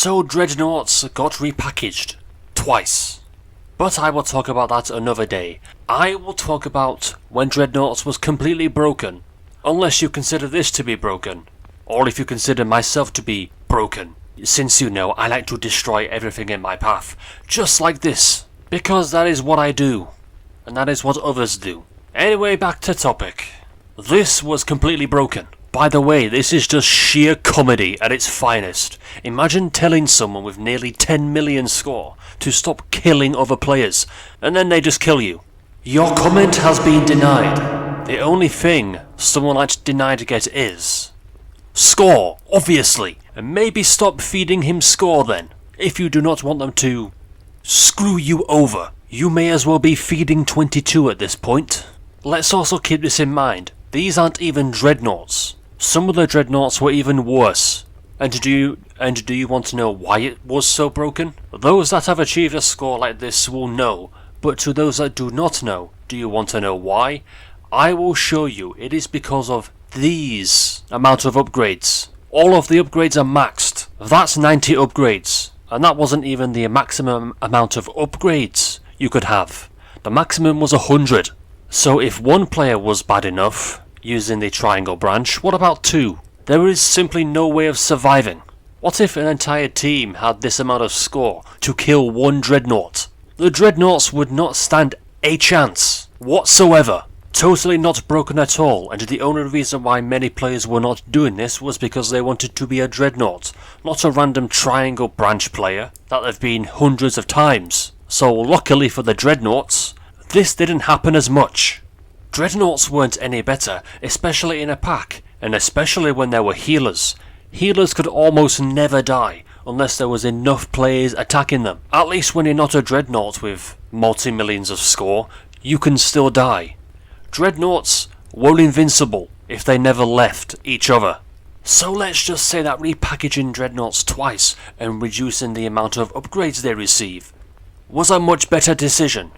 So Dreadnoughts got repackaged. Twice. But I will talk about that another day. I will talk about when Dreadnoughts was completely broken. Unless you consider this to be broken. Or if you consider myself to be broken. Since you know I like to destroy everything in my path. Just like this. Because that is what I do. And that is what others do. Anyway, back to topic. This was completely broken. By the way, this is just sheer comedy at its finest. Imagine telling someone with nearly 10 million score to stop killing other players, and then they just kill you. Your comment has been denied. The only thing someone like to deny to get is score, obviously. And maybe stop feeding him score then, if you do not want them to screw you over. You may as well be feeding 22 at this point. Let's also keep this in mind. These aren't even Dreadnoughts. Some of the Dreadnoughts were even worse. And do you want to know why it was so broken? Those that have achieved a score like this will know, but to those that do not know, do you want to know why? I will show you. It is because of these amount of upgrades. All of the upgrades are maxed. That's 90 upgrades. And that wasn't even the maximum amount of upgrades you could have. The maximum was 100. So if one player was bad enough, using the triangle branch, what about two? There is simply no way of surviving. What if an entire team had this amount of score to kill one Dreadnought? The Dreadnoughts would not stand a chance whatsoever. Totally not broken at all, and the only reason why many players were not doing this was because they wanted to be a Dreadnought, not a random triangle branch player that they've been hundreds of times. So luckily for the Dreadnoughts, this didn't happen as much. Dreadnoughts weren't any better, especially in a pack, and especially when there were healers. Healers could almost never die, unless there was enough players attacking them. At least when you're not a Dreadnought with multi-millions of score, you can still die. Dreadnoughts were invincible if they never left each other. So let's just say that repackaging Dreadnoughts twice and reducing the amount of upgrades they receive was a much better decision.